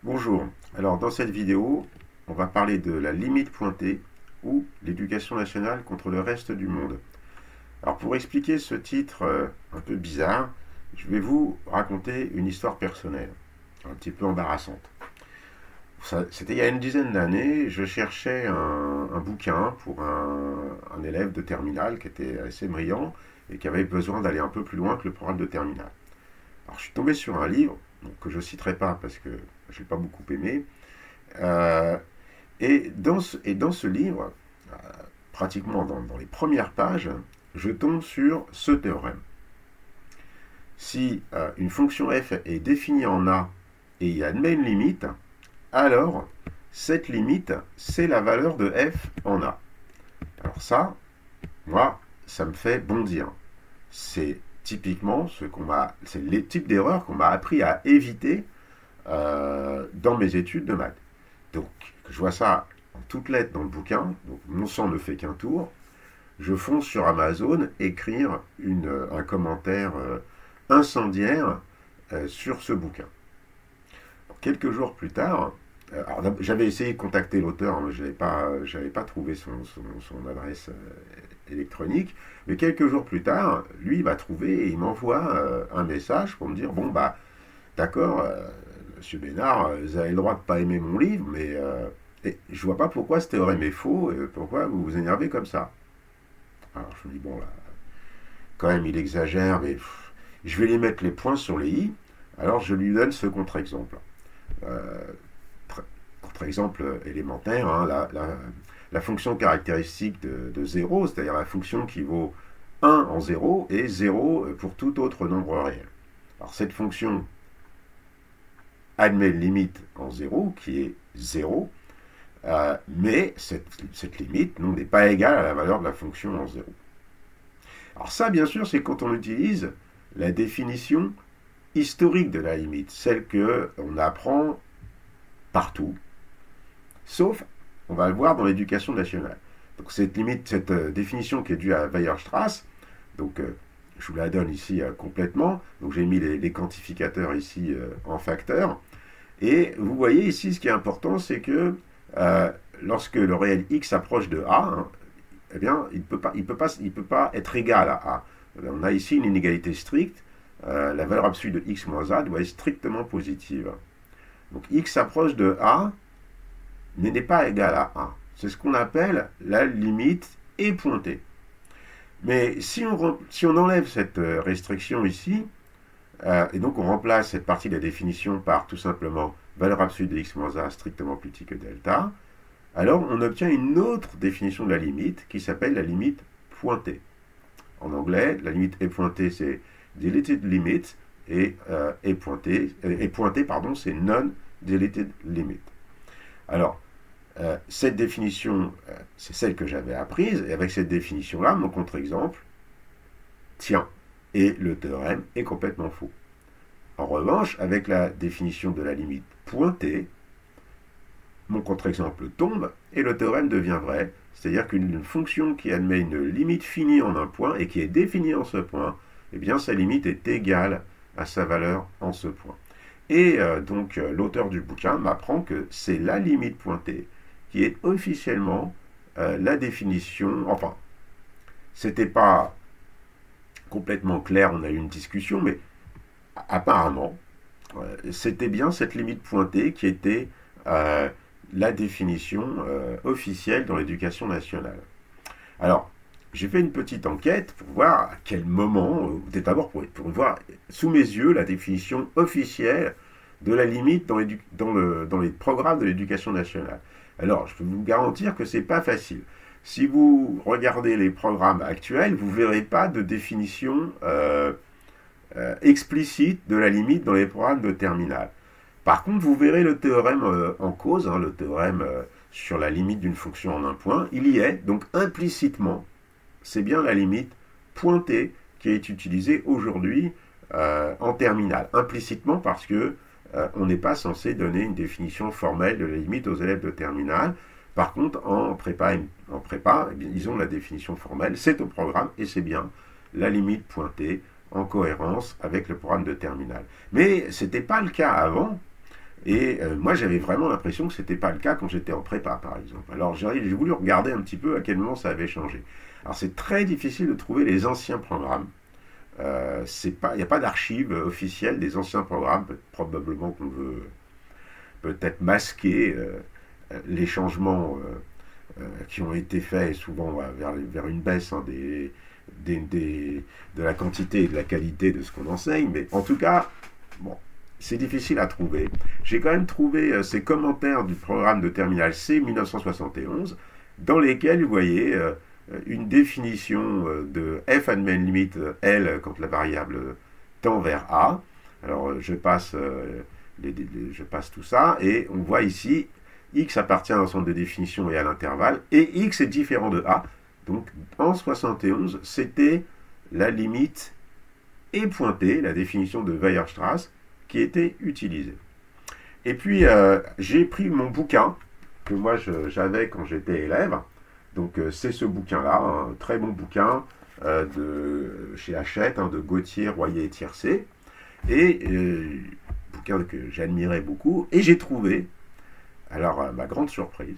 Bonjour, alors dans cette vidéo, on va parler de la limite pointée ou l'éducation nationale contre le reste du monde. Alors pour expliquer ce titre un peu bizarre, je vais vous raconter une histoire personnelle, un petit peu embarrassante. C'était il y a une dizaine d'années, je cherchais un bouquin pour un élève de terminale qui était assez brillant et qui avait besoin d'aller un peu plus loin que le programme de terminale. Alors je suis tombé sur un livre, donc, que je ne citerai pas parce que je l'ai pas beaucoup aimé. Euh, et dans ce livre, euh, pratiquement dans les premières pages, je tombe sur ce théorème. Si une fonction f est définie en A et il admet une limite, alors cette limite, c'est la valeur de f en A. Alors ça, moi, ça me fait bondir. C'est typiquement c'est les types d'erreurs qu'on m'a appris à éviter dans mes études de maths. Donc, je vois ça en toutes lettres dans le bouquin, donc mon sang ne fait qu'un tour. Je fonce sur Amazon écrire un commentaire incendiaire sur ce bouquin. Quelques jours plus tard, j'avais essayé de contacter l'auteur, mais je n'avais pas trouvé son adresse électronique. Mais quelques jours plus tard, lui, il m'a trouvé et il m'envoie un message pour me dire bon, bah, d'accord, monsieur Bénard, vous avez le droit de ne pas aimer mon livre, mais je vois pas pourquoi ce théorème est faux, pourquoi vous vous énervez comme ça. Alors je me dis, bon, là, quand même, il exagère, mais je vais lui mettre les points sur les i. Alors je lui donne ce contre-exemple. Euh, Contre-exemple élémentaire, hein, la fonction caractéristique de 0, c'est-à-dire la fonction qui vaut 1 en 0 et 0 pour tout autre nombre réel. Alors cette fonction admet une limite en 0 qui est 0, mais cette limite n'est pas égale à la valeur de la fonction en 0. Alors ça, bien sûr, c'est quand on utilise la définition historique de la limite, celle qu'on apprend partout, sauf, on va le voir dans l'éducation nationale. Donc cette limite, cette définition qui est due à Weierstrass, donc je vous la donne ici complètement, donc j'ai mis les quantificateurs ici en facteurs, et vous voyez ici ce qui est important, c'est que euh, lorsque le réel x approche de a, hein, eh bien, il peut pas être égal à A. On a ici une inégalité stricte. La valeur absolue de x moins A doit être strictement positive. Donc x approche de A, mais n'est pas égal à A. C'est ce qu'on appelle la limite épointée. Mais si on enlève cette restriction ici, et donc on remplace cette partie de la définition par tout simplement valeur absolue de x moins A strictement plus petit que delta, alors on obtient une autre définition de la limite qui s'appelle la limite pointée. En anglais, la limite pointée c'est deleted limit et pointée, pardon, c'est non-deleted limit. Alors, cette définition, c'est celle que j'avais apprise, et avec cette définition-là, mon contre-exemple tient. Et le théorème est complètement faux. En revanche, avec la définition de la limite pointée, mon contre-exemple tombe et le théorème devient vrai, c'est-à-dire qu'une fonction qui admet une limite finie en un point et qui est définie en ce point, eh bien sa limite est égale à sa valeur en ce point. Et donc l'auteur du bouquin m'apprend que c'est la limite pointée qui est officiellement la définition, enfin, c'était pas complètement clair, on a eu une discussion, mais apparemment, c'était bien cette limite pointée qui était euh, la définition officielle dans l'éducation nationale. Alors, j'ai fait une petite enquête pour voir à quel moment, peut-être d'abord pour voir sous mes yeux la définition officielle de la limite dans les programmes de l'éducation nationale. Alors, je peux vous garantir que c'est pas facile. Si vous regardez les programmes actuels, vous ne verrez pas de définition explicite de la limite dans les programmes de terminale. Par contre, vous verrez le théorème en cause, hein, le théorème sur la limite d'une fonction en un point. Il y est, donc implicitement, c'est bien la limite pointée qui est utilisée aujourd'hui en terminale. Implicitement parce que on n'est pas censé donner une définition formelle de la limite aux élèves de terminale. Par contre, en prépa eh bien, ils ont la définition formelle, c'est au programme et c'est bien la limite pointée en cohérence avec le programme de terminale. Mais ce n'était pas le cas avant. Et moi, j'avais vraiment l'impression que ce n'était pas le cas quand j'étais en prépa, par exemple. Alors, j'ai voulu regarder un petit peu à quel moment ça avait changé. Alors, c'est très difficile de trouver les anciens programmes. Il n'y a pas d'archives officielles des anciens programmes. Probablement qu'on veut peut-être masquer les changements qui ont été faits, souvent vers une baisse hein, de la quantité et de la qualité de ce qu'on enseigne. Mais en tout cas, bon, c'est difficile à trouver. J'ai quand même trouvé ces commentaires du programme de Terminal C 1971, dans lesquels, vous voyez, une définition de f admin limit L quand la variable tend vers A. Alors, je passe tout ça, et on voit ici, x appartient à l'ensemble de définitions et à l'intervalle, et x est différent de A. Donc, en 71, c'était la limite et pointée, la définition de Weierstrass, qui était utilisée. Et puis, j'ai pris mon bouquin, que moi j'avais quand j'étais élève. Donc, c'est ce bouquin-là, un très bon bouquin chez Hachette, de Gauthier, Royer et Tiercé. Et bouquin que j'admirais beaucoup. Et j'ai trouvé, alors ma grande surprise,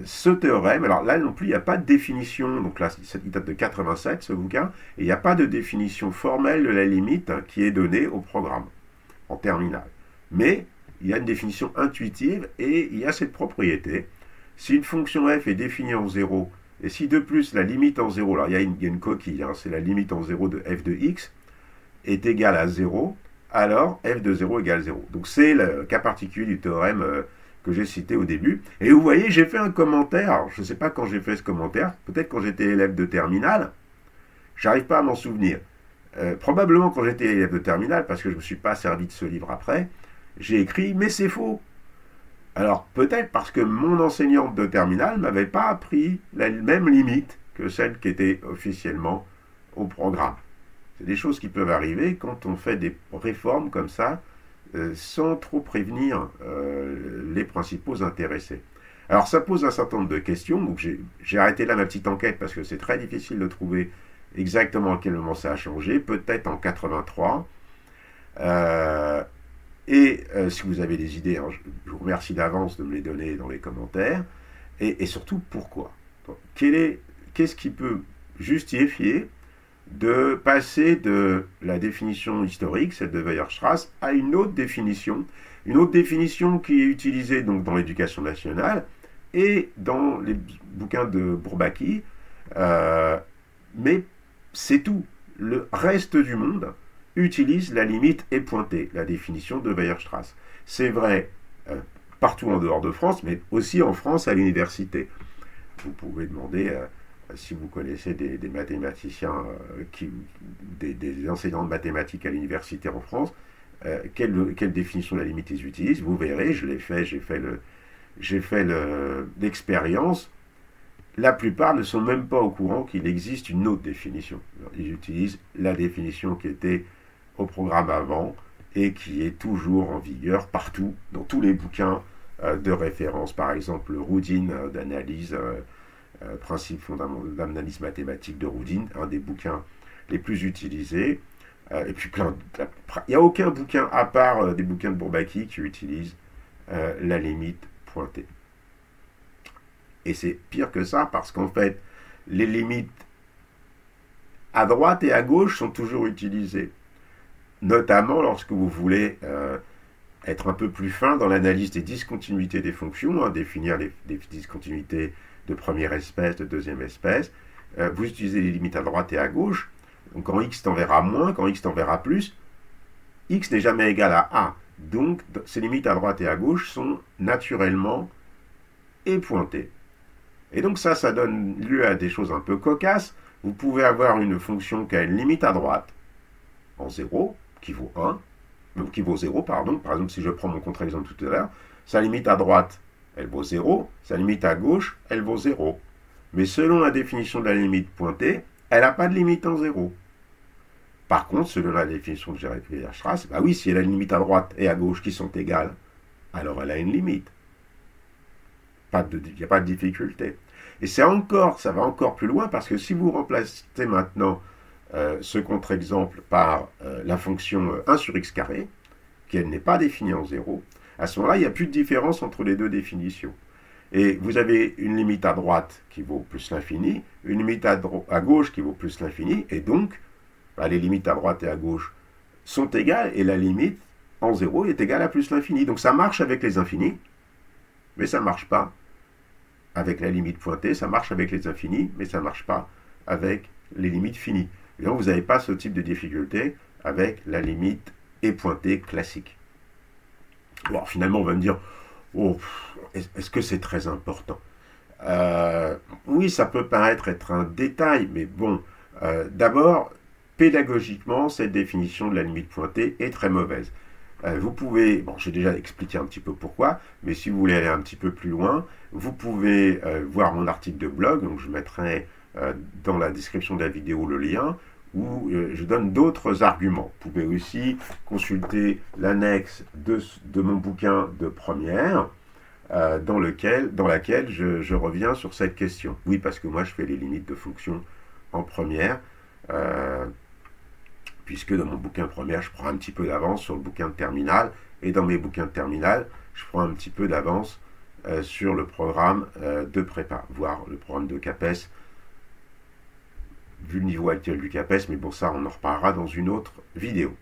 ce théorème. Alors là non plus, il n'y a pas de définition. Donc là, il date de 87, ce bouquin. Et il n'y a pas de définition formelle de la limite qui est donnée au programme en terminale. Mais il y a une définition intuitive et il y a cette propriété. Si une fonction f est définie en 0, et si de plus la limite en 0, alors il y a une coquille, hein, c'est la limite en 0 de f de x, est égale à 0, alors f de 0 égale 0. Donc c'est le cas particulier du théorème que j'ai cité au début. Et vous voyez, j'ai fait un commentaire, alors, je ne sais pas quand j'ai fait ce commentaire, peut-être quand j'étais élève de terminale, j'arrive pas à m'en souvenir. Probablement quand j'étais élève de terminale, parce que je ne me suis pas servi de ce livre après, j'ai écrit « mais c'est faux ». Alors peut-être parce que mon enseignante de terminale ne m'avait pas appris la même limite que celle qui était officiellement au programme. C'est des choses qui peuvent arriver quand on fait des réformes comme ça, sans trop prévenir les principaux intéressés. Alors ça pose un certain nombre de questions, donc j'ai arrêté là ma petite enquête parce que c'est très difficile de trouver exactement à quel moment ça a changé, peut-être en 83. Si vous avez des idées, hein, je vous remercie d'avance de me les donner dans les commentaires. Et surtout, pourquoi? Qu'est-ce qui peut justifier de passer de la définition historique, celle de Weierstrass, à une autre définition qui est utilisée donc dans l'éducation nationale et dans les bouquins de Bourbaki, mais c'est tout. Le reste du monde utilise la limite et pointée, la définition de Weierstrass. C'est vrai partout en dehors de France, mais aussi en France à l'université. Vous pouvez demander si vous connaissez des mathématiciens, des enseignants de mathématiques à l'université en France, quelle définition de la limite ils utilisent. Vous verrez, je l'ai fait, j'ai fait l'expérience. La plupart ne sont même pas au courant qu'il existe une autre définition. Ils utilisent la définition qui était au programme avant et qui est toujours en vigueur partout, dans tous les bouquins de référence. Par exemple, Rudin d'analyse, principe fondamental d'analyse mathématique de Rudin, un des bouquins les plus utilisés. Et puis il n'y a aucun bouquin, à part des bouquins de Bourbaki, qui utilise la limite pointée. Et c'est pire que ça, parce qu'en fait, les limites à droite et à gauche sont toujours utilisées. Notamment lorsque vous voulez être un peu plus fin dans l'analyse des discontinuités des fonctions, définir les discontinuités de première espèce, de deuxième espèce. Vous utilisez les limites à droite et à gauche. Donc quand x tend vers a moins, quand x tend vers a plus, x n'est jamais égal à a. Donc ces limites à droite et à gauche sont naturellement épointées. Et donc ça donne lieu à des choses un peu cocasses. Vous pouvez avoir une fonction qui a une limite à droite en 0, qui vaut 1, qui vaut 0, pardon. Par exemple, si je prends mon contre-exemple tout à l'heure, sa limite à droite, elle vaut 0, sa limite à gauche, elle vaut 0. Mais selon la définition de la limite pointée, elle n'a pas de limite en 0. Par contre, selon la définition de Weierstrass, bah oui, si elle a une limite à droite et à gauche qui sont égales, alors elle a une limite. Il n'y a pas de difficulté. Et ça va encore plus loin, parce que si vous remplacez maintenant ce contre-exemple par la fonction 1 sur x carré, qui elle n'est pas définie en 0, À ce moment-là, il n'y a plus de différence entre les deux définitions. Et vous avez une limite à droite qui vaut plus l'infini, une limite à gauche qui vaut plus l'infini, et donc les limites à droite et à gauche sont égales, et la limite en 0 est égale à plus l'infini. Donc ça marche avec les infinis, mais ça ne marche pas avec la limite pointée, ça marche avec les infinis, mais ça ne marche pas avec les limites finies. Et donc vous n'avez pas ce type de difficulté avec la limite et pointée classique. Bon, finalement, on va me dire, oh, est-ce que c'est très important? Oui, ça peut paraître être un détail, mais bon, d'abord, pédagogiquement, cette définition de la limite pointée est très mauvaise. Vous pouvez, bon, j'ai déjà expliqué un petit peu pourquoi, mais si vous voulez aller un petit peu plus loin, vous pouvez voir mon article de blog, donc je mettrai dans la description de la vidéo le lien, où je donne d'autres arguments. Vous pouvez aussi consulter l'annexe de mon bouquin de première, dans laquelle je reviens sur cette question. Oui, parce que moi, je fais les limites de fonction en première, puisque dans mon bouquin de première, je prends un petit peu d'avance sur le bouquin de terminale, et dans mes bouquins de terminale, je prends un petit peu d'avance sur le programme de prépa, voire le programme de CAPES, vu le niveau actuel du CAPES, mais bon, ça, on en reparlera dans une autre vidéo.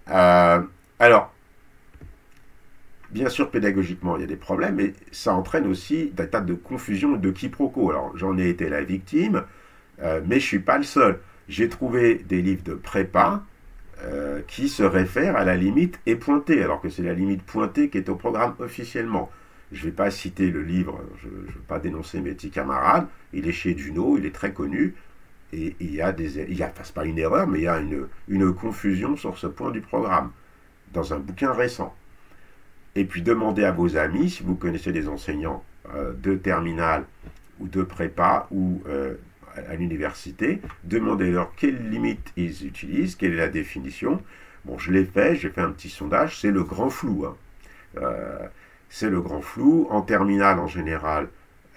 Alors, bien sûr, pédagogiquement, il y a des problèmes, mais ça entraîne aussi des tas de confusion et de quiproquos. Alors, j'en ai été la victime, mais je ne suis pas le seul. J'ai trouvé des livres de prépa qui se réfèrent à la limite et pointée, alors que c'est la limite pointée qui est au programme officiellement. Je ne vais pas citer le livre, je ne veux pas dénoncer mes petits camarades, il est chez Duno, il est très connu, et c'est pas une erreur, mais il y a une confusion sur ce point du programme, dans un bouquin récent. Et puis demandez à vos amis, si vous connaissez des enseignants de terminale ou de prépa ou à l'université, demandez-leur quelle limite ils utilisent, quelle est la définition. Bon, je l'ai fait, j'ai fait un petit sondage, c'est le grand flou. C'est le grand flou. En terminale, en général,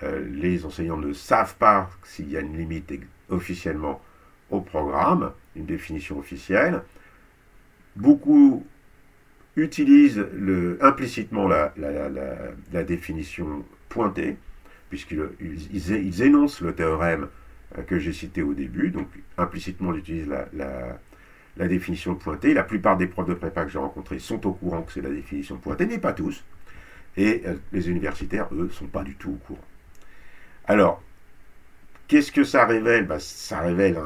les enseignants ne savent pas s'il y a une limite officiellement au programme, une définition officielle. Beaucoup utilisent implicitement la définition pointée, puisqu'ils énoncent le théorème que j'ai cité au début, donc implicitement ils utilisent la définition pointée. La plupart des profs de prépa que j'ai rencontrés sont au courant que c'est la définition pointée, mais pas tous. Et les universitaires, eux, ne sont pas du tout au courant. Alors, qu'est-ce que ça révèle? Ça révèle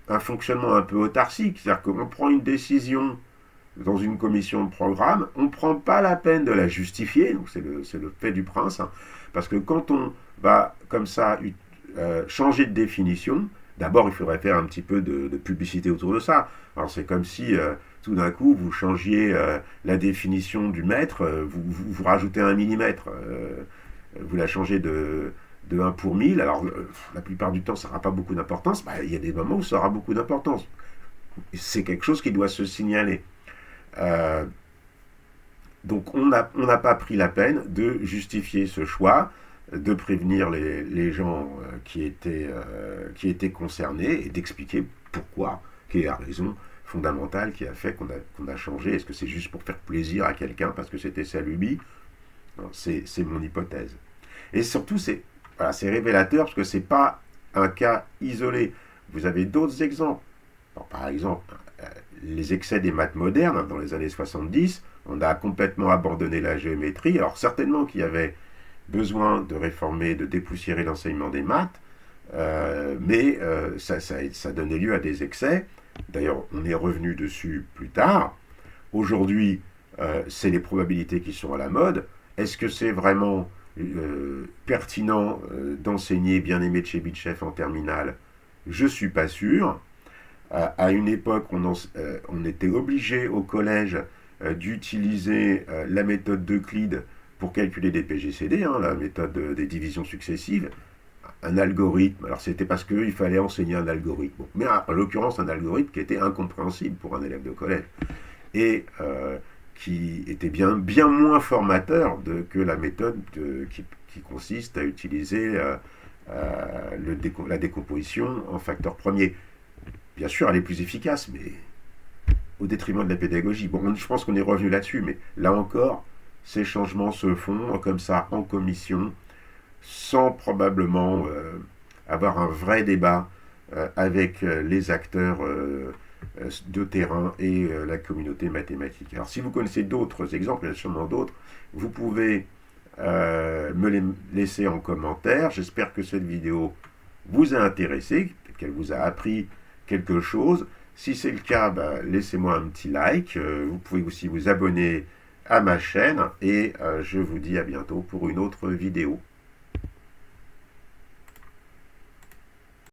un fonctionnement un peu autarcique, c'est-à-dire qu'on prend une décision dans une commission de programme, on ne prend pas la peine de la justifier, donc c'est le fait du prince, hein, parce que quand on va comme ça changer de définition, d'abord il faudrait faire un petit peu de publicité autour de ça. Alors c'est comme si tout d'un coup vous changiez la définition du mètre, vous rajoutez un millimètre, vous la changez de 1 pour 1000, alors la plupart du temps ça n'aura pas beaucoup d'importance, il y a des moments où ça aura beaucoup d'importance. C'est quelque chose qui doit se signaler. Donc on n'a pas pris la peine de justifier ce choix, de prévenir les gens qui étaient concernés et d'expliquer pourquoi, quelle est la raison fondamentale qui a fait qu'on a changé. Est-ce que c'est juste pour faire plaisir à quelqu'un parce que c'était sa lubie? C'est mon hypothèse. Et surtout, c'est révélateur parce que ce n'est pas un cas isolé. Vous avez d'autres exemples. Alors, par exemple, les excès des maths modernes, dans les années 70, on a complètement abandonné la géométrie. Alors certainement qu'il y avait besoin de réformer, de dépoussiérer l'enseignement des maths, mais ça donnait lieu à des excès. D'ailleurs, on est revenu dessus plus tard. Aujourd'hui, c'est les probabilités qui sont à la mode. Est-ce que c'est vraiment pertinent d'enseigner Bien-Aimé Tchébychev en terminale? Je ne suis pas sûr. À une époque, on était obligé au collège d'utiliser la méthode d'Euclide pour calculer des PGCD, la méthode des divisions successives, un algorithme. Alors c'était parce qu'il fallait enseigner un algorithme, mais en l'occurrence un algorithme qui était incompréhensible pour un élève de collège et qui était bien moins formateur que la méthode qui consiste à utiliser la décomposition en facteur premier. Bien sûr, elle est plus efficace, mais au détriment de la pédagogie. Bon, je pense qu'on est revenu là-dessus, mais là encore, ces changements se font comme ça en commission, sans probablement avoir un vrai débat avec les acteurs de terrain et la communauté mathématique. Alors si vous connaissez d'autres exemples, il y en a sûrement d'autres, vous pouvez me les laisser en commentaire. J'espère que cette vidéo vous a intéressé, qu'elle vous a appris quelque chose. Si c'est le cas, laissez-moi un petit like. Vous pouvez aussi vous abonner à ma chaîne et je vous dis à bientôt pour une autre vidéo.